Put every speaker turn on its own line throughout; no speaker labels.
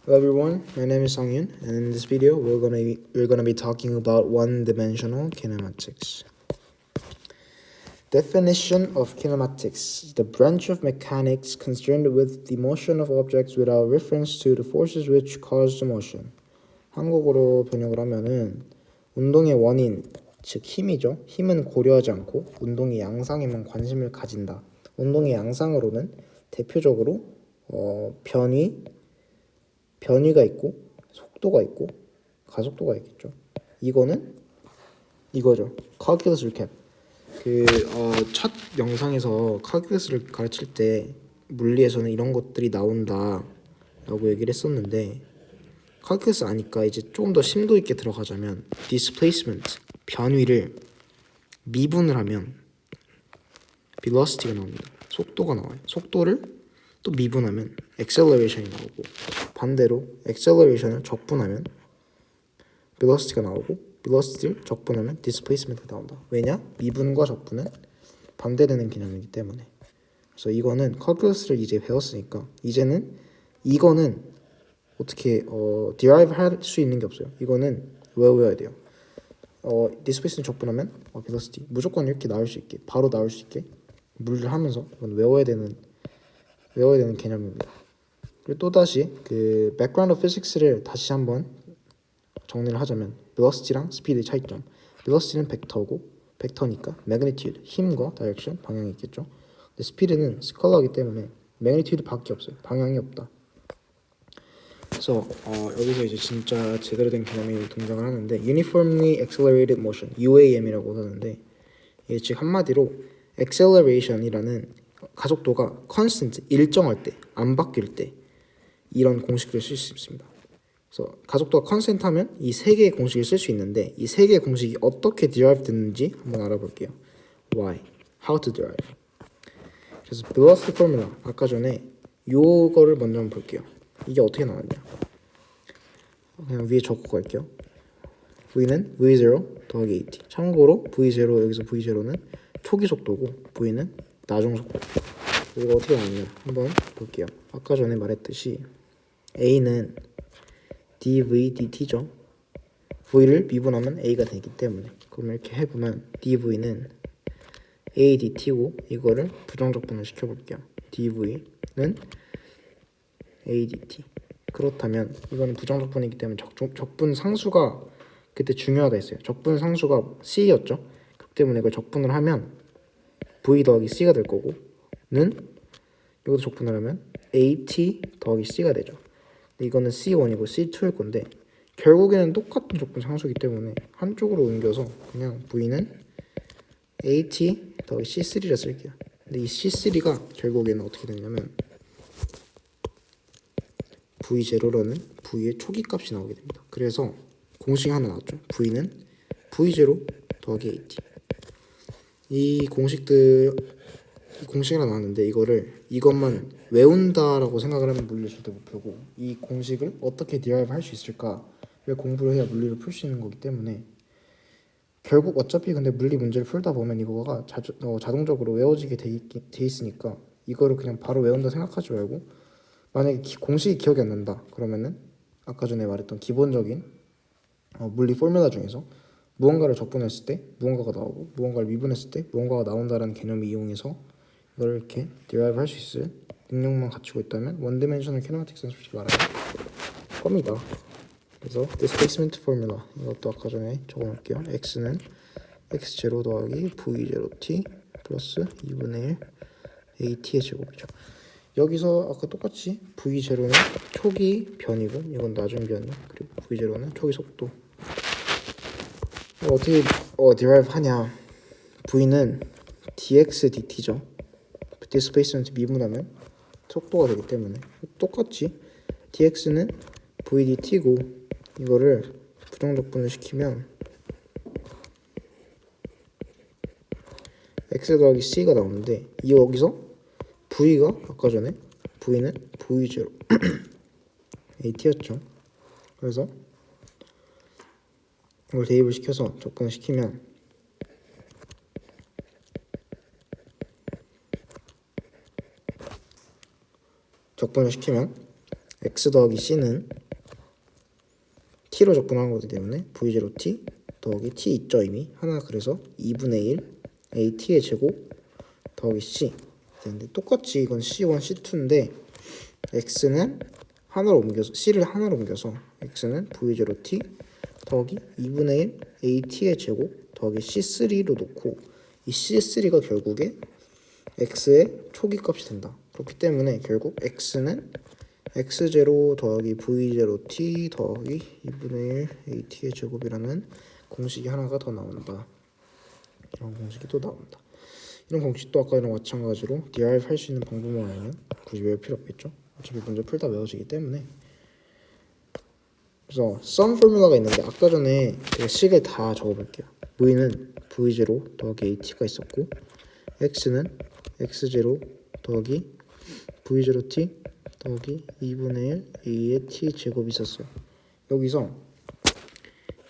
Hello everyone, my name is Songyun, and in this video we're gonna be talking about one-dimensional kinematics. Definition of kinematics: the branch of mechanics concerned with the motion of objects without reference to the forces which cause the motion. 한국어로 번역을 하면은 운동의 원인, 즉 힘이죠. 힘은 고려하지 않고 운동의 양상에만 관심을 가진다. 운동의 양상으로는 대표적으로 변위가 있고 속도가 있고 가속도가 있겠죠. 이거는 이거죠. calculus recap. 첫 영상에서 calculus를 가르칠 때 물리에서는 이런 것들이 나온다라고 얘기를 했었는데 calculus 아니까 이제 조금 더 심도 있게 들어가자면 displacement, 변위를 미분을 하면 velocity가 나옵니다. 속도가 나와요. 속도를 또 미분하면 acceleration이 나오고 반대로 acceleration을 적분하면 velocity가 나오고 velocity를 적분하면 displacement가 나온다. 왜냐? 미분과 적분은 반대되는 개념이기 때문에. 그래서 이거는 calculus를 이제 배웠으니까 이제는 이거는 어떻게 derive 할 수 있는 게 없어요. 이거는 외워야 돼요. displacement 적분하면 velocity 무조건 이렇게 나올 수 있게 바로 나올 수 있게 물리를 하면서 이건 외워야 되는 개념입니다. 그리고 또 다시 그 background of physics를 다시 한번 정리를 하자면 velocity랑 speed의 차이점. velocity는 벡터니까 magnitude 힘과 direction 방향이 있겠죠. 근데 speed는 스칼라이기 때문에 magnitude밖에 없어요. 방향이 없다. 그래서 여기서 이제 진짜 제대로 된 개념이 등장을 하는데 uniformly accelerated motion UAM이라고 하는데 이게 즉 한마디로 acceleration이라는 가속도가 constant 일정할 때 안 바뀔 때 이런 공식을 쓸 수 있습니다. 그래서 가속도가 constant 하면 이 세 개의 공식을 쓸 수 있는데 이 세 개의 공식이 어떻게 derive 됐는지 한번 알아볼게요. Why? How to derive? 그래서 velocity formula 아까 전에 요거를 먼저 한번 볼게요. 이게 어떻게 나왔냐? 그냥 위에 적고 갈게요. V는 V0 더하기 AT. 참고로 V0 여기서 V0는 초기 속도고 V는 나중 속도. 이거 어떻게 나왔냐? 한번 볼게요. 아까 전에 말했듯이 A는 dv dt죠. v를 미분하면 a가 되기 때문에 그럼 이렇게 해보면 dv는 a dt고 이거를 부정적분을 시켜볼게요. dv는 a dt. 그렇다면 이거는 부정적분이기 때문에 적분 상수가 그때 중요하다 했어요. 적분 상수가 c였죠. 그렇기 때문에 이걸 적분을 하면 v 더하기 c가 될 거고 는 이것도 적분을 하면 at 더하기 c가 되죠. 이거는 C1이고 C2일 건데 결국에는 똑같은 적분 상수이기 때문에 한쪽으로 옮겨서 그냥 V는 AT 더하기 C3를 쓸게요. 근데 이 C3가 결국에는 어떻게 되냐면 V0라는 V의 초기 값이 나오게 됩니다. 그래서 공식이 하나 나왔죠. V는 V0 더하기 AT. 이 공식이 하나 나왔는데 이것만 외운다라고 생각을 하면 물리를 절대 못 풀고 이 공식을 어떻게 derive 할 수 있을까를 공부를 해야 물리를 풀 수 있는 거기 때문에 결국 어차피 근데 물리 문제를 풀다 보면 이거가 자동적으로 외워지게 돼 있으니까 이거를 그냥 바로 외운다 생각하지 말고 만약에 공식이 기억이 안 난다 그러면은 아까 전에 말했던 기본적인 물리 포뮬라 중에서 무언가를 적분했을 때 무언가가 나오고 무언가를 미분했을 때 무언가가 나온다라는 개념을 이용해서 이걸 이렇게 derive 할 수 있을 능력만 갖추고 있다면 원디멘셔널 키네마틱스는 솔직히 말하면 겁니다. 그래서 displacement formula 이것도 아까 전에 적어놓을게요. x는 x0 더하기 v0t 플러스 2분의 1 at의 제곱이죠. 여기서 아까 똑같이 v0는 초기 변이고 이건 나중 변이 그리고 v0는 초기 속도. 어떻게 derive 하냐? v는 dx dt죠. displacement 미분하면 속도가 되기 때문에 똑같이 dx는 v dt고 이거를 부정적분을 시키면 x 더하기 c가 나오는데 여기서 v가 아까 전에 v는 v0 at였죠. 그래서 이걸 대입을 시켜서 적분을 시키면 적분을 시키면 x 더하기 c는 t로 접근하는 거기 때문에 v0t 더하기 t 있죠 이미 하나. 그래서 2분의 1 at의 제곱 더하기 c 되는데, 똑같이 이건 c1 c2인데 x는 하나로 옮겨서 c를 하나로 옮겨서 x는 v0t 더하기 2분의 1 at의 제곱 더하기 c3로 놓고, 이 c3가 결국에 x의 초기 값이 된다. 그렇기 때문에 결국 x는 x0 더하기 v0t 더하기 2분의 1 at의 제곱이라는 공식이 하나가 더 나온다. 이런 공식이 또 나온다. 이런 공식도 아까랑 마찬가지로 derive 할 수 있는 방법만 알면 굳이 외울 필요 없겠죠. 어차피 문제 풀다 외워지기 때문에. 그래서 sum 포뮬러가 있는데 아까 전에 제가 식을 다 적어볼게요. v는 v0 더하기 at가 있었고, x는 x0 더하기 v0t 더하기 2분의 1 a의 t 제곱이 있었어요. 여기서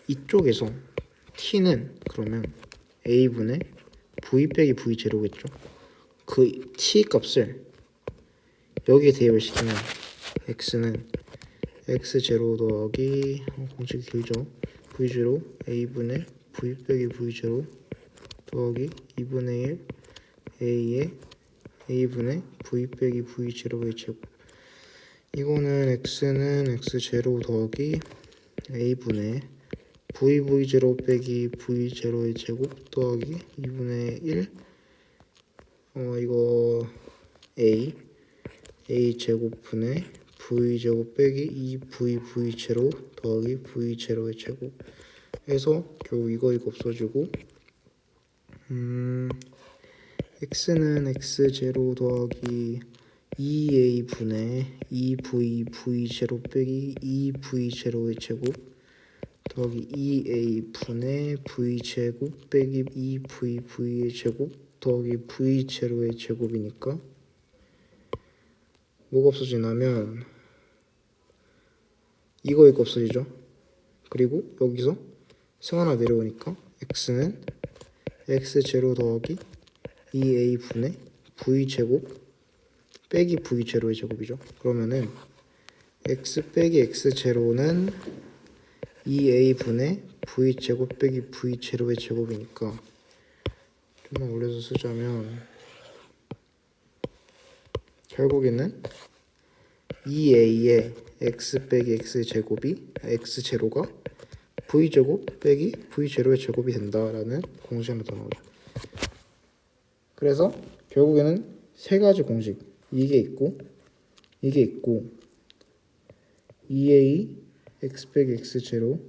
이쪽에서 t는 그러면 a분의 v 빼기 v0겠죠. 그 t 값을 여기에 대입을 시키면 x는 x0 더하기 공식이 길죠. v0 a분의 v 빼기 v0 더하기 2분의 1 a의 a분의 v 빼기 v0의 제곱. 이거는 x는 x0 더하기 a분의 v0 빼기 v0의 제곱 더하기 2분의 1 이거 a 제곱분의 v 제곱 빼기 2v0 더하기 v0의 제곱 해서 결국 이거 없어지고, x는 x0 더하기 2a분의 2v0 빼기 2v0의 제곱 더하기 2a분의 v제곱 빼기 2v의 제곱 더하기 v0의 제곱이니까 뭐가 없어지냐면 이거 없어지죠. 그리고 여기서 승 하나 내려오니까 x는 x0 더하기 2a분의 v제곱 빼기 v0의 제곱이죠. 그러면은 x 빼기 x0는 2a분의 v제곱 빼기 v0의 제곱이니까 좀만 올려서 쓰자면 결국에는 2a의 x 빼기 x제곱이 x0가 v제곱 빼기 v0의 제곱이 된다라는 공식이 하나 더 나오죠. 그래서 결국에는 세 가지 공식, 이게 있고 2a x 빼기 x0는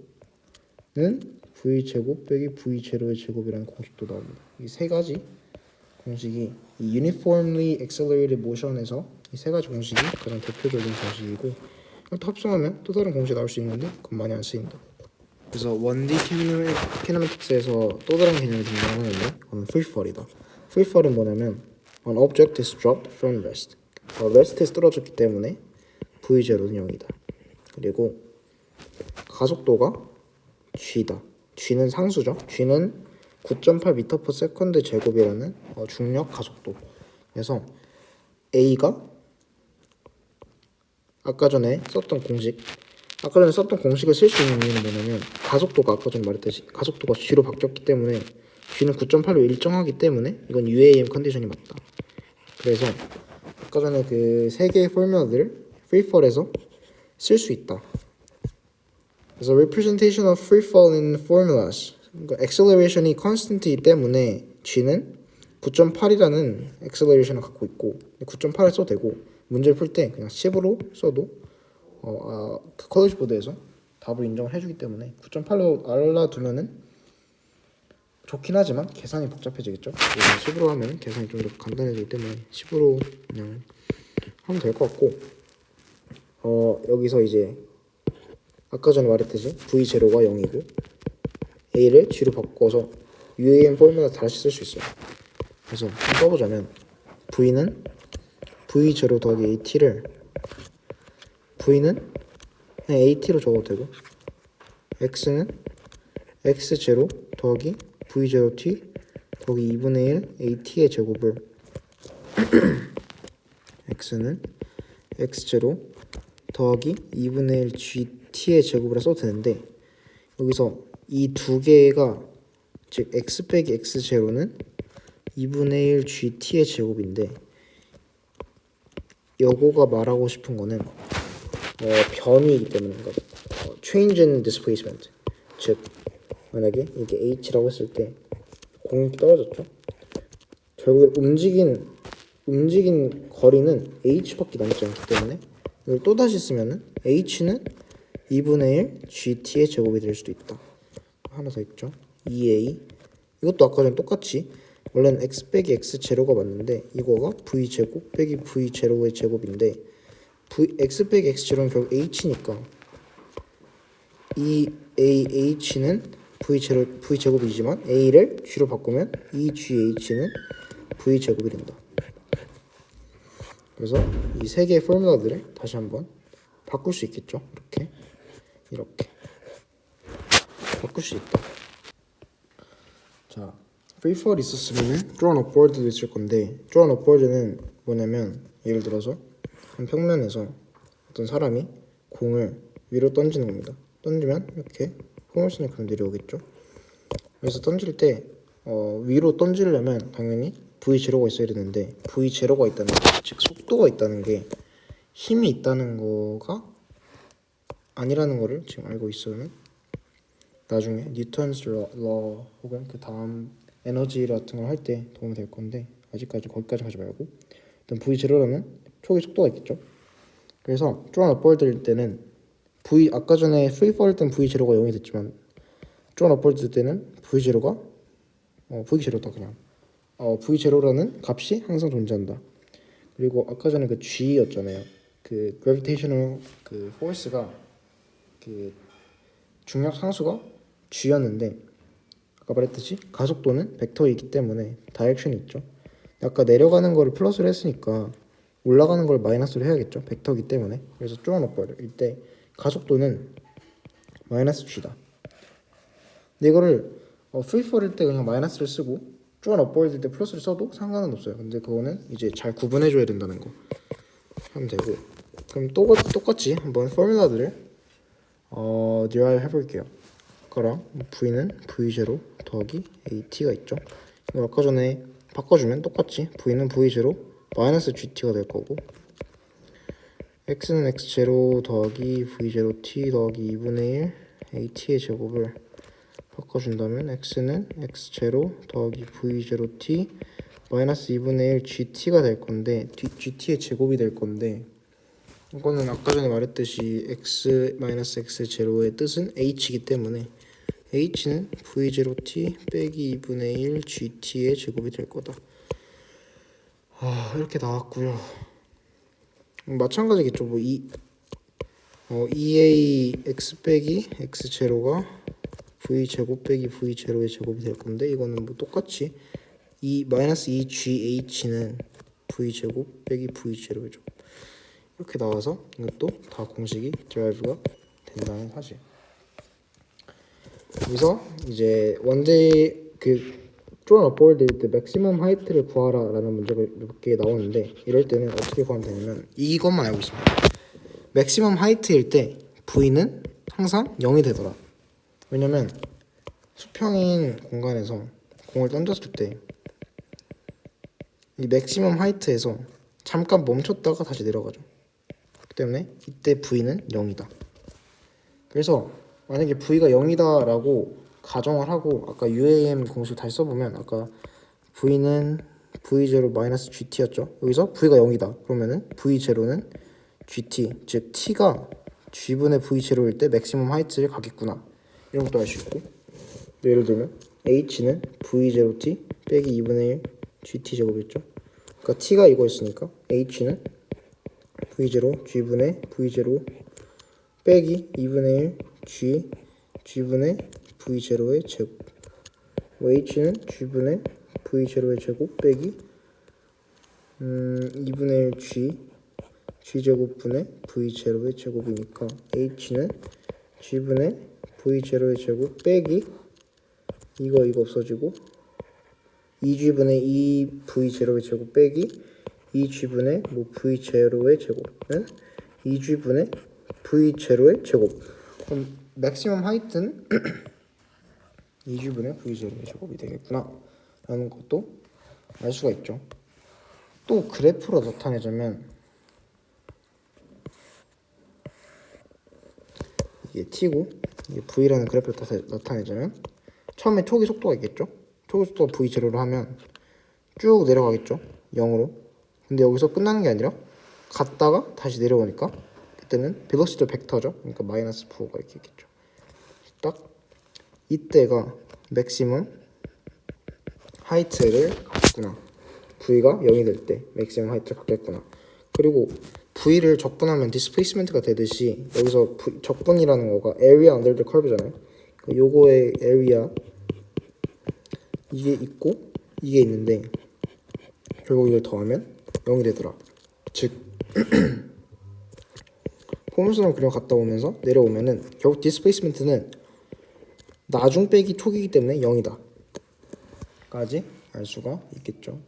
v제곱 빼기 v0의 제곱이라는 공식도 나옵니다. 이 세 가지 공식이 이 uniformly accelerated motion에서 이 세 가지 공식이 가장 대표적인 공식이고, 또 합성하면 또 다른 공식이 나올 수 있는데 그건 많이 안 쓰인다. 그래서 1D kinematics에서 또 다른 개념이 등장하는데 그건 free fall이다. free fall은 뭐냐면 an object is dropped from rest. rest에서 떨어졌기 때문에 v0는 0이다. 그리고 가속도가 g다. g는 상수죠. g는 9.8m/s 제곱이라는 중력 가속도. 그래서 a가 아까 전에 썼던 공식을 쓸 수 있는 이유는 뭐냐면, 가속도가 아까 전에 말했듯이 가속도가 g로 바뀌었기 때문에 g는 9.8로 일정하기 때문에 이건 UAM 컨디션이 맞다. 그래서 아까 전에 그 세 개의 포뮬러들을 freefall에서 쓸 수 있다. 그래서 representation of freefall in formulas, 그러니까 acceleration이 constant이기 때문에 g는 9.8이라는 acceleration을 갖고 있고 9.8을 써도 되고, 문제를 풀 때 그냥 10으로 써도 그 컬리지 보드에서 답을 인정을 해주기 때문에 9.8로 알아두면은 좋긴 하지만 계산이 복잡해지겠죠. 10으로 하면 계산이 좀 더 간단해지기 때문에 10으로 그냥 하면 될 것 같고, 여기서 이제 아까 전에 말했듯이 v0가 0이고 a를 g로 바꿔서 UAM 포뮬러 다시 쓸 수 있어요. 그래서 한번 써보자면 v는 v0 더하기 at를 v는 그냥 at로 적어도 되고, x는 x0 더하기 v0t 더하기 2분의 1 at의 제곱을 x는 x0 더하기 2분의 1 GT의 제곱이라 써도 되는데 여기서 이 두 개가 즉 x 빼기 x 제로는 2분의 1 GT의 제곱인데 요거가 말하고 싶은 거는 변이이기 때문에 change in displacement 즉 만약에 이게 h라고 했을 때 공이 떨어졌죠. 결국에 움직인 거리는 h밖에 남지 않기 때문에 이걸 또 다시 쓰면은 h는 2분의 1 gt의 제곱이 될 수도 있다. 하나 더 있죠. 2a 이것도 아까 전에 똑같이 원래는 x 빼기 x 제로가 맞는데 이거가 v 제곱 빼기 v 제로의 제곱인데 x 빼기 x 제로는 결국 h니까 이 h는 v 제곱이지만 a를 g로 바꾸면 이gh는 v 제곱이 된다. 그래서 이 세 개의 포뮬러들을 다시 한번 바꿀 수 있겠죠. 이렇게 바꿀 수 있다. 자, free fall 있었으면 drawn upward도 있을 건데 drawn upward는 뭐냐면 예를 들어서 한 평면에서 어떤 사람이 공을 위로 던지는 겁니다. 던지면 이렇게 포물선이 내려오겠죠. 그래서 던질 때 위로 던지려면 당연히 V0가 있어야 되는데 V0가 있다는 게, 즉 속도가 있다는 게 힘이 있다는 거가 아니라는 거를 지금 알고 있으면 나중에 뉴턴스 러 혹은 그 다음 에너지 같은 걸 할 때 도움이 될 건데 아직까지 거기까지 가지 말고 일단 V0라면 초기 속도가 있겠죠. 그래서 drawn upward일 때는 아까 전에 free fall 땐 V0가 0이 됐지만 drawn upward 때는 V0가 V0다 그냥 V0라는 값이 항상 존재한다. 그리고 아까 전에 그 G였잖아요. 그 gravitational 그 force가 그 중력 상수가 G였는데 아까 말했듯이 가속도는 벡터이기 때문에 다이렉션이 있죠. 아까 내려가는 거를 플러스로 했으니까 올라가는 걸 마이너스로 해야겠죠. 벡터이기 때문에. 그래서 drawn upward일 때 가속도는 마이너스 G다. 근데 이거를 free fall일 때 그냥 마이너스를 쓰고 drawn upward일 때 플러스를 써도 상관은 없어요. 근데 그거는 이제 잘 구분해줘야 된다는 거 하면 되고 그럼 똑같이 한번 포뮬러들을 derive 해볼게요. 아까랑 V는 V0 더하기 AT가 있죠. 이거 아까 전에 바꿔주면 똑같이 V는 V0 마이너스 GT가 될 거고 X는 X0 더하기 V0T 더하기 2분의 1 AT의 제곱을 바꿔준다면 X는 X0 더하기 V0T 마이너스 2분의 1 GT가 될 건데 GT의 제곱이 될 건데 이거는 아까 전에 말했듯이 X 마이너스 X0의 뜻은 H이기 때문에 H는 V0T 빼기 2분의 1 GT의 제곱이 될 거다. 이렇게 나왔고요. 마찬가지겠죠. 뭐 EA X 빼기 X0가 V 제곱 빼기 V 제로의 제곱이 될 건데 이거는 뭐 똑같이 마이너스 2GH는 V 제곱 빼기 V 제로죠. 이렇게 나와서 이것도 다 공식이 derive가 된다는 사실. 여기서 이제 원제의 그 drawn upward일 때 maximum height를 구하라라는 문제가 몇 개 나오는데 이럴 때는 어떻게 구하면 되냐면 이것만 알고 있습니다. maximum height일 때 V는 항상 0이 되더라. 왜냐면 수평인 공간에서 공을 던졌을 때 이 maximum height에서 잠깐 멈췄다가 다시 내려가죠. 그렇기 때문에 이때 V는 0이다. 그래서 만약에 V가 0이다 라고 가정을 하고 아까 UAM 공식 다시 써보면 아까 V는 V0 마이너스 GT였죠. 여기서 V가 0이다. 그러면은 V0는 GT 즉 T가 G분의 V0일 때 맥시멈 하이트를 가겠구나. 이런 것도 알 수 있고 예를 들면 H는 V0T 빼기 2분의 1 GT 제곱이었죠. 그러니까 T가 이거였으니까 H는 V0 G분의 V0 빼기 2분의 1 G분의 V0의 제곱 H는 G분의 V0의 제곱 빼기 2분의 1 G제곱분의 V0의 제곱이니까 H는 G분의 V0의 제곱 빼기 이거 없어지고 2G분의 2V0의 제곱 빼기 2G분의 뭐 V0의 제곱은 2g분의 v0의 제곱. 그럼 맥시멈 하이트는 2g분의 v0의 제곱이 되겠구나 라는 것도 알 수가 있죠. 또 그래프로 나타내자면 이게 t고 이게 v라는 그래프를 나타내자면 처음에 초기 속도가 있겠죠. 초기 속도가 v0로 하면 쭉 내려가겠죠. 0으로. 근데 여기서 끝나는 게 아니라 갔다가 다시 내려오니까 그때는 벨로시티 벡터죠. 그러니까 마이너스 4가 이렇게 있겠죠. 딱 이때가 맥시멈 하이트를 갖구나. v가 0이 될 때 맥시멈 하이트를 갖겠구나. 그리고 v를 적분하면 디스플레이스먼트가 되듯이 여기서 적분이라는 거가 area under the curve잖아요. 요거의 area 이게 있고 이게 있는데 결국 이걸 더하면 0이 되더라. 즉 포물선을 그냥 갔다 오면서 내려오면은 결국 디스플레이스먼트는 나중 빼기 초기이기 때문에 0이다 까지 알 수가 있겠죠.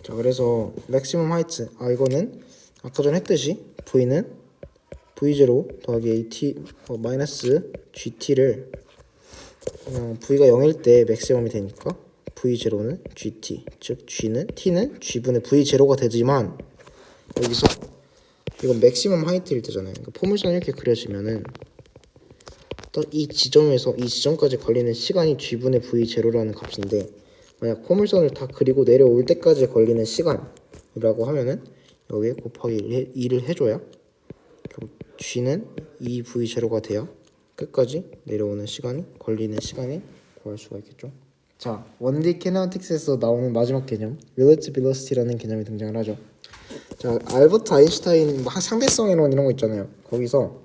자, 그래서 맥시멈 하이트 이거는 아까 전에 했듯이 v는 v0 더하기 at 마이너스 gt를 v가 0일 때 맥시멈이 되니까 v0는 gt, 즉 t는 g분의 v0가 되지만 여기서 이건 맥시멈 하이트일 때잖아요. 그러니까 포물선이 이렇게 그려지면은 딱 이 지점에서 이 지점까지 걸리는 시간이 g분의 v0라는 값인데 만약 포물선을 다 그리고 내려올 때까지 걸리는 시간이라고 하면은 여기에 곱하기 2를 해줘야 g는 2v0가 돼야 끝까지 내려오는 시간이 걸리는 시간을 구할 수가 있겠죠. 자, 원디 키네마틱스에서 나오는 마지막 개념 relative velocity라는 개념이 등장을 하죠. 자, 알버트 아인슈타인 상대성 이론 이런 거 있잖아요. 거기서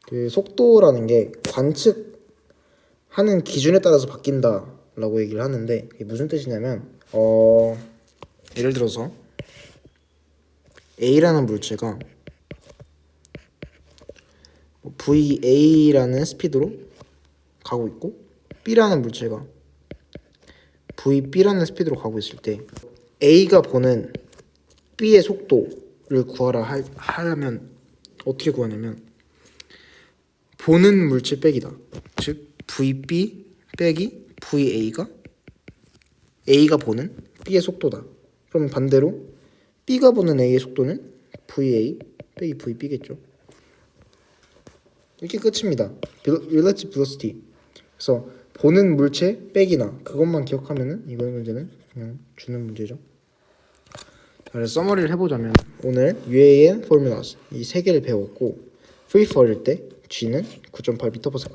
그 속도라는 게 관측하는 기준에 따라서 바뀐다라고 얘기를 하는데 이게 무슨 뜻이냐면 예를 들어서 A라는 물체가 VA라는 스피드로 가고 있고 B라는 물체가 VB라는 스피드로 가고 있을 때 A가 보는 B의 속도를 구하라 하려면 어떻게 구하냐면 보는 물체 빼기다. 즉 VB 빼기 A가 보는 B의 속도다. 그럼 반대로 B가 보는 A의 속도는 VA 빼기 VB겠죠. 이렇게 끝입니다. relative velocity. 그래서 보는 물체 빼기나 그것만 기억하면은 이번 문제는 그냥 주는 문제죠. 그래서 서머리를 해보자면 오늘 UAN formulas 이 세 개를 배웠고 free fall일 때 G는 9.8 m/s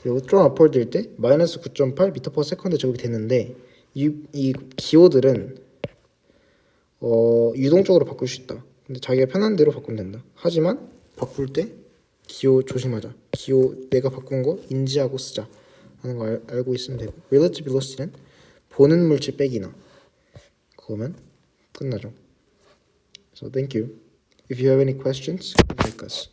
그리고 thrown upward일 때 마이너스 9.8 m/s 제곱이 됐는데 이 기호들은 유동적으로 바꿀 수 있다. 근데 자기가 편한 대로 바꾸면 된다. 하지만 바꿀 때 기호 조심하자. 기호 내가 바꾼 거 인지하고 쓰자 하는 거 알고 있으면 되고 relative velocity는 보는 물체 빼기나 그거면 끝나죠. So thank you. If you have any questions, contact us.